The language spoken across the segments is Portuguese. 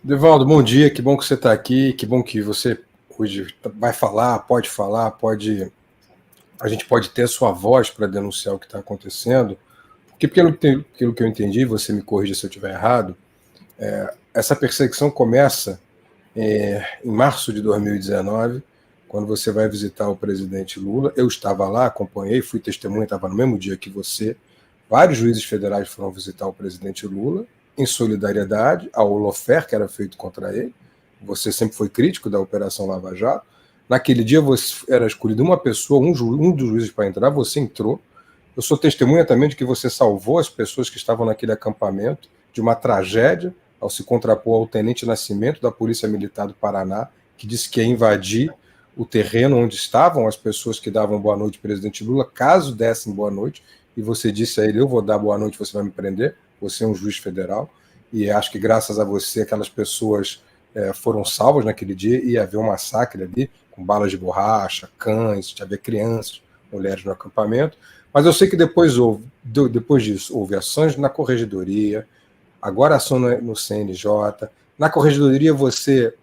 Devaldo, bom dia, que bom que você está aqui, que bom que você hoje vai falar, a gente pode ter a sua voz para denunciar o que está acontecendo, porque pelo que eu entendi, você me corrija se eu estiver errado, essa perseguição começa em março de 2019, quando você vai visitar o presidente Lula. Eu estava lá, acompanhei, fui testemunha, estava no mesmo dia que você. Vários juízes federais foram visitar o presidente Lula, em solidariedade ao holofer que era feito contra ele. Você sempre foi crítico da Operação Lava Jato. Naquele dia você era escolhido uma pessoa, um dos juízes para entrar, você entrou. Eu sou testemunha também de que você salvou as pessoas que estavam naquele acampamento de uma tragédia ao se contrapor ao tenente Nascimento da Polícia Militar do Paraná, que disse que ia invadir o terreno onde estavam as pessoas que davam boa noite ao presidente Lula, caso dessem boa noite, e você disse a ele: eu vou dar boa noite, você vai me prender, você é um juiz federal, e acho que graças a você aquelas pessoas foram salvas naquele dia, e havia um massacre ali, com balas de borracha, cães, havia crianças, mulheres no acampamento. Mas eu sei que depois disso houve ações na corregedoria, agora ação no CNJ. Na corregedoria você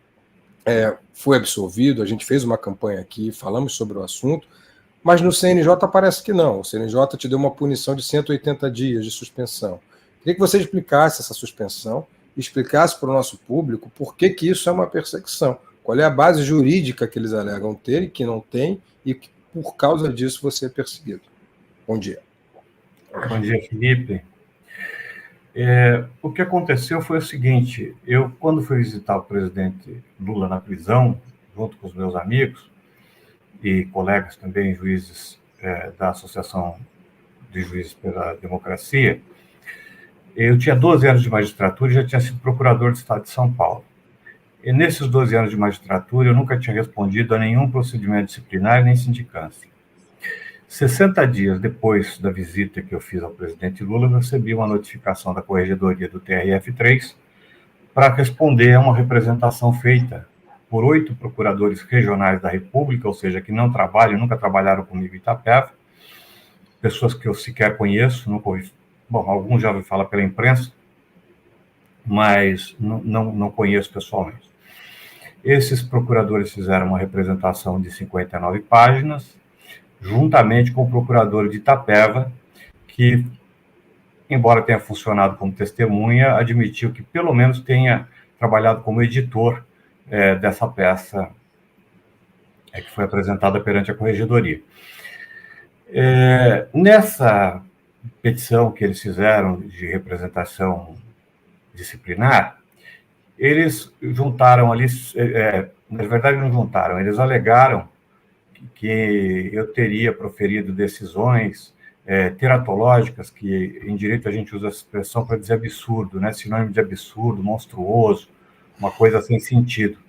foi absolvido, a gente fez uma campanha aqui, falamos sobre o assunto, mas no CNJ parece que não. O CNJ te deu uma punição de 180 dias de suspensão. Queria que você explicasse essa suspensão, explicasse para o nosso público por que isso é uma perseguição. Qual é a base jurídica que eles alegam ter e que não tem, e que por causa disso você é perseguido. Bom dia. Bom dia, Felipe. O que aconteceu foi o seguinte: eu, quando fui visitar o presidente Lula na prisão, junto com os meus amigos e colegas também, juízes da Associação de Juízes pela Democracia, eu tinha 12 anos de magistratura e já tinha sido procurador do Estado de São Paulo. E nesses 12 anos de magistratura, eu nunca tinha respondido a nenhum procedimento disciplinar nem sindicância. 60 dias depois da visita que eu fiz ao presidente Lula, eu recebi uma notificação da Corregedoria do TRF3 para responder a uma representação feita por 8 procuradores regionais da República, ou seja, que não trabalham, nunca trabalharam comigo em Itapeva, pessoas que eu sequer conheço, nunca ouvi, alguns já ouvi falar pela imprensa, mas não conheço pessoalmente. Esses procuradores fizeram uma representação de 59 páginas, juntamente com o procurador de Itapeva, que, embora tenha funcionado como testemunha, admitiu que pelo menos tenha trabalhado como editor dessa peça que foi apresentada perante a Corregedoria. Nessa petição que eles fizeram de representação disciplinar, eles juntaram ali, na verdade não juntaram, eles alegaram que eu teria proferido decisões teratológicas, que em direito a gente usa essa expressão para dizer absurdo, né? Sinônimo de absurdo, monstruoso, uma coisa sem sentido.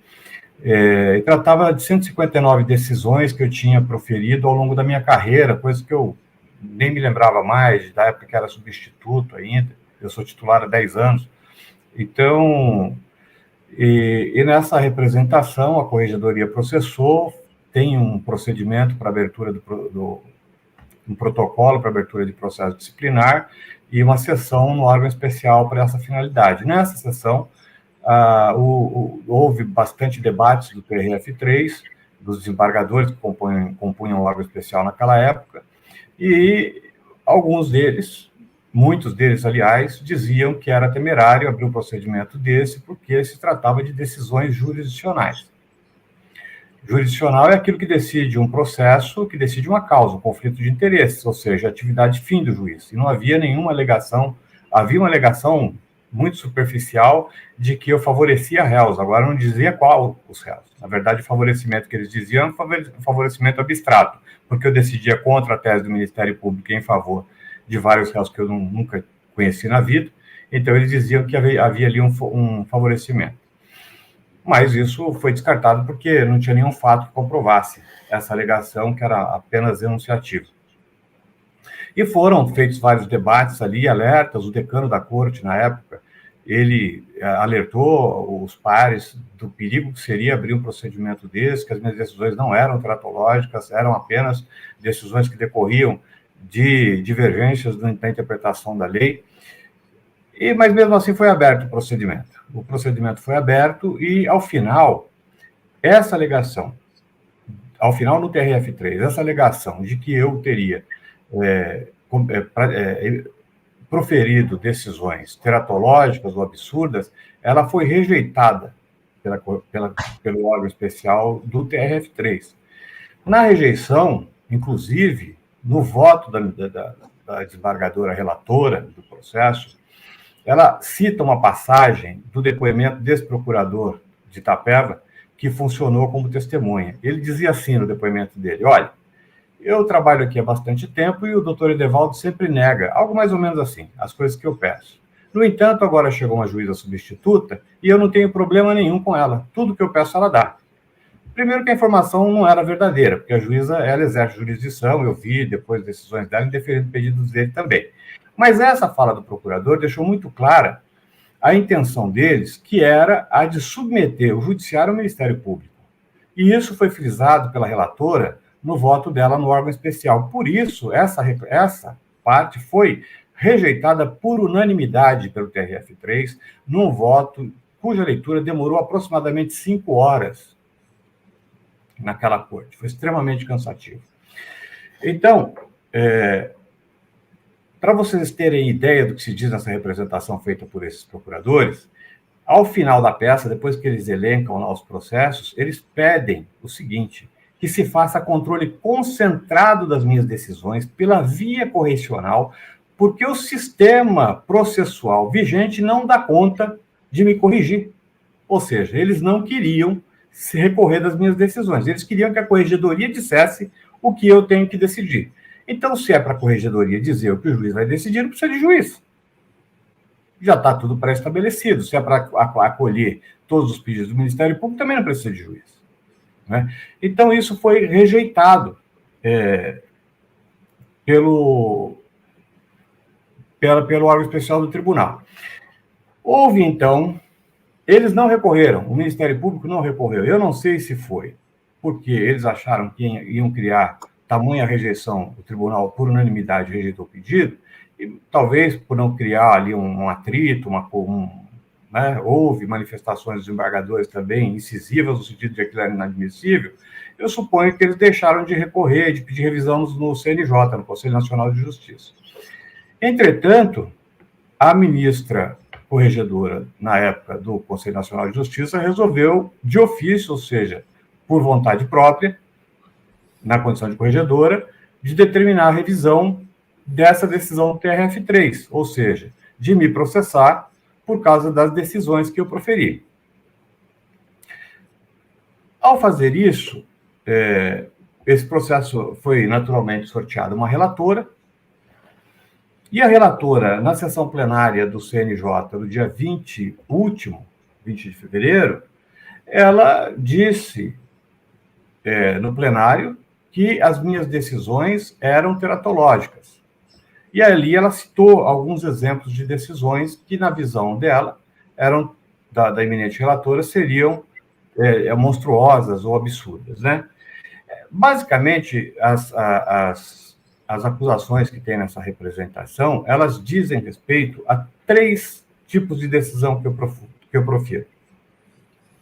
E tratava de 159 decisões que eu tinha proferido ao longo da minha carreira, coisa que eu nem me lembrava mais, da época que era substituto ainda, eu sou titular há 10 anos. Então, e nessa representação, a Corregedoria processou, tem um procedimento para abertura um protocolo para abertura de processo disciplinar e uma sessão no órgão especial para essa finalidade. Nessa sessão, houve bastante debates do TRF3, dos desembargadores que compunham o órgão especial naquela época, e alguns deles, muitos deles, aliás, diziam que era temerário abrir um procedimento desse porque se tratava de decisões jurisdicionais. Jurisdicional é aquilo que decide um processo, que decide uma causa, um conflito de interesses, ou seja, a atividade fim do juiz. E não havia nenhuma alegação, havia uma alegação muito superficial de que eu favorecia réus, agora não dizia qual os réus. Na verdade, o favorecimento que eles diziam é um favorecimento abstrato, porque eu decidia contra a tese do Ministério Público em favor de vários réus que eu nunca conheci na vida, então eles diziam que havia ali um favorecimento. Mas isso foi descartado porque não tinha nenhum fato que comprovasse essa alegação, que era apenas enunciativa. E foram feitos vários debates ali, alertas. O decano da corte, na época, ele alertou os pares do perigo que seria abrir um procedimento desse, que as minhas decisões não eram teratológicas, eram apenas decisões que decorriam de divergências da interpretação da lei. Mas mesmo assim foi aberto o procedimento. o procedimento foi aberto e, ao final, essa alegação, ao final no TRF3, essa alegação de que eu teria proferido decisões teratológicas ou absurdas, ela foi rejeitada pelo órgão especial do TRF3. Na rejeição, inclusive, no voto da desembargadora relatora do processo, ela cita uma passagem do depoimento desse procurador de Itapeva, que funcionou como testemunha. Ele dizia assim no depoimento dele: olha, eu trabalho aqui há bastante tempo e o doutor Edevaldo sempre nega, algo mais ou menos assim, as coisas que eu peço. No entanto, agora chegou uma juíza substituta e eu não tenho problema nenhum com ela. Tudo que eu peço, ela dá. Primeiro que a informação não era verdadeira, porque a juíza, ela exerce jurisdição, eu vi depois decisões dela indeferindo pedidos dele também. Mas essa fala do procurador deixou muito clara a intenção deles, que era a de submeter o judiciário ao Ministério Público. E isso foi frisado pela relatora no voto dela no órgão especial. Por isso, essa parte foi rejeitada por unanimidade pelo TRF3, num voto cuja leitura demorou aproximadamente 5 horas naquela corte. Foi extremamente cansativo. Então, para vocês terem ideia do que se diz nessa representação feita por esses procuradores, ao final da peça, depois que eles elencam lá os processos, eles pedem o seguinte: que se faça controle concentrado das minhas decisões pela via correcional, porque o sistema processual vigente não dá conta de me corrigir. Ou seja, eles não queriam se recorrer das minhas decisões, eles queriam que a corregedoria dissesse o que eu tenho que decidir. Então, se é para a corregedoria dizer o que o juiz vai decidir, não precisa de juiz. Já está tudo pré-estabelecido. Se é para acolher todos os pedidos do Ministério Público, também não precisa de juiz. Né? Então, isso foi rejeitado pelo órgão especial do tribunal. Houve, então, eles não recorreram, o Ministério Público não recorreu. Eu não sei se foi porque eles acharam que iam criar tamanha rejeição, o tribunal, por unanimidade, rejeitou o pedido, e talvez por não criar ali um atrito, né, houve manifestações dos embargadores também incisivas, no sentido de que aquilo era inadmissível. Eu suponho que eles deixaram de recorrer, de pedir revisão no CNJ, no Conselho Nacional de Justiça. Entretanto, a ministra corregedora, na época do Conselho Nacional de Justiça, resolveu de ofício, ou seja, por vontade própria, na condição de corregedora, de determinar a revisão dessa decisão do TRF3, ou seja, de me processar por causa das decisões que eu proferi. Ao fazer isso, esse processo foi naturalmente sorteado uma relatora, e a relatora, na sessão plenária do CNJ, no dia 20 de fevereiro, ela disse no plenário que as minhas decisões eram teratológicas. E ali ela citou alguns exemplos de decisões que, na visão dela, eram da eminente relatora, seriam monstruosas ou absurdas, né? Basicamente, as acusações que tem nessa representação, elas dizem respeito a 3 tipos de decisão que eu profiro.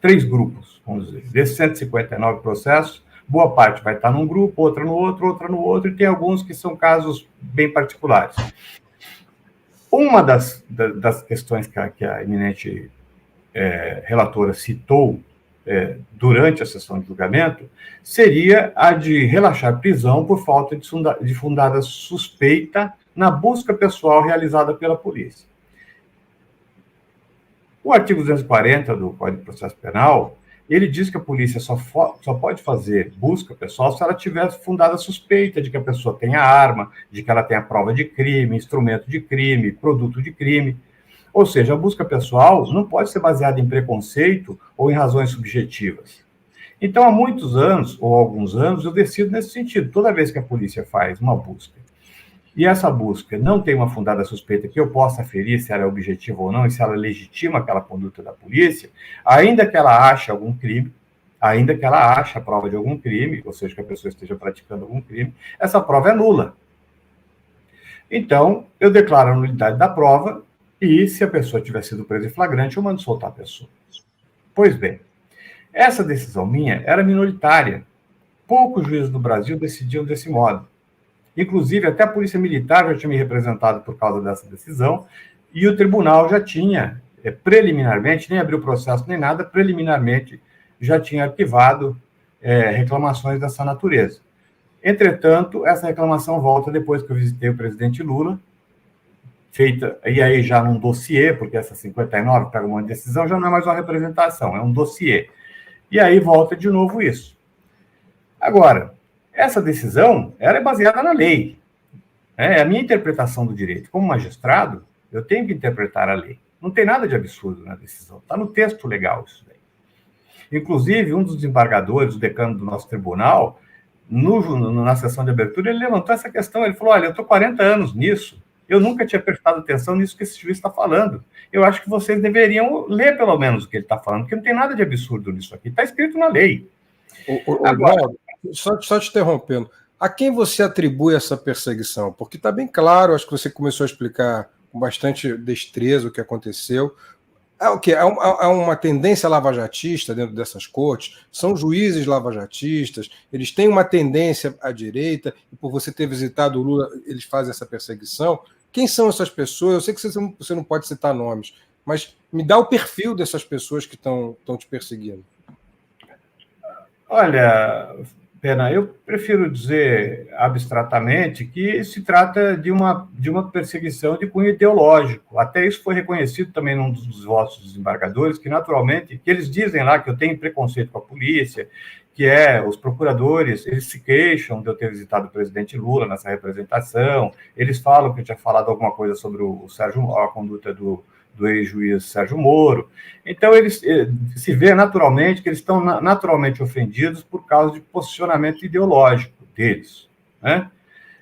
3 grupos, vamos dizer. Desses 159 processos, boa parte vai estar num grupo, outra no outro, e tem alguns que são casos bem particulares. Uma das questões que a eminente relatora citou durante a sessão de julgamento seria a de relaxar prisão por falta de fundada suspeita na busca pessoal realizada pela polícia. O artigo 240 do Código de Processo Penal, ele diz que a polícia só pode fazer busca pessoal se ela tiver fundada suspeita de que a pessoa tenha arma, de que ela tenha prova de crime, instrumento de crime, produto de crime. Ou seja, a busca pessoal não pode ser baseada em preconceito ou em razões subjetivas. Então, há muitos anos, ou alguns anos, eu decido nesse sentido. Toda vez que a polícia faz uma busca, e essa busca não tem uma fundada suspeita que eu possa aferir se ela é objetiva ou não, e se ela legitima aquela conduta da polícia, ainda que ela ache algum crime, ainda que ela ache a prova de algum crime, ou seja, que a pessoa esteja praticando algum crime, essa prova é nula. Então, eu declaro a nulidade da prova E se a pessoa tiver sido presa em flagrante, eu mando soltar a pessoa. Pois bem, essa decisão minha era minoritária. Poucos juízes do Brasil decidiam desse modo. Inclusive, até a Polícia Militar já tinha me representado por causa dessa decisão, e o tribunal já tinha, preliminarmente, nem abriu processo nem nada, preliminarmente já tinha arquivado reclamações dessa natureza. Entretanto, essa reclamação volta depois que eu visitei o presidente Lula, feita, e aí já num dossiê, porque essa 59 pega uma decisão, já não é mais uma representação, é um dossiê. E aí volta de novo isso. Agora, essa decisão era baseada na lei. É a minha interpretação do direito. Como magistrado, eu tenho que interpretar a lei. Não tem nada de absurdo na decisão. Está no texto legal isso daí. Inclusive, um dos desembargadores, o decano do nosso tribunal, na sessão de abertura, ele levantou essa questão. Ele falou, olha, eu estou 40 anos nisso, eu nunca tinha prestado atenção nisso que esse juiz está falando. Eu acho que vocês deveriam ler, pelo menos, o que ele está falando, porque não tem nada de absurdo nisso aqui. Está escrito na lei. Agora, só te interrompendo, a quem você atribui essa perseguição? Porque está bem claro, acho que você começou a explicar com bastante destreza o que aconteceu. É o quê? É uma tendência lavajatista dentro dessas cortes? São juízes lavajatistas? Eles têm uma tendência à direita? E por você ter visitado o Lula, eles fazem essa perseguição? Quem são essas pessoas? Eu sei que você não pode citar nomes, mas me dá o perfil dessas pessoas que estão te perseguindo. Olha, Pena, eu prefiro dizer abstratamente que se trata de uma perseguição de cunho ideológico. Até isso foi reconhecido também num dos votos dos desembargadores, que naturalmente, que eles dizem lá que eu tenho preconceito com a polícia, que os procuradores, eles se queixam de eu ter visitado o presidente Lula nessa representação, eles falam que eu tinha falado alguma coisa sobre a conduta do ex-juiz Sérgio Moro. Então, eles se vê naturalmente que eles estão naturalmente ofendidos por causa de posicionamento ideológico deles, né?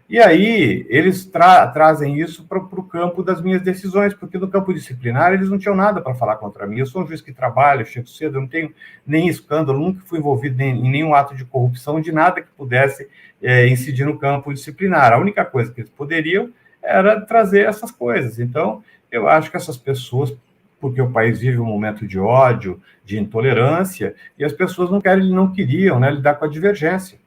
E aí, eles trazem isso para o campo das minhas decisões, porque no campo disciplinar eles não tinham nada para falar contra mim. Eu sou um juiz que trabalha, eu chego cedo, eu não tenho nem escândalo, nunca fui envolvido em nenhum ato de corrupção, de nada que pudesse incidir no campo disciplinar. A única coisa que eles poderiam era trazer essas coisas. Então, eu acho que essas pessoas, porque o país vive um momento de ódio, de intolerância, e as pessoas não queriam, né, lidar com a divergência.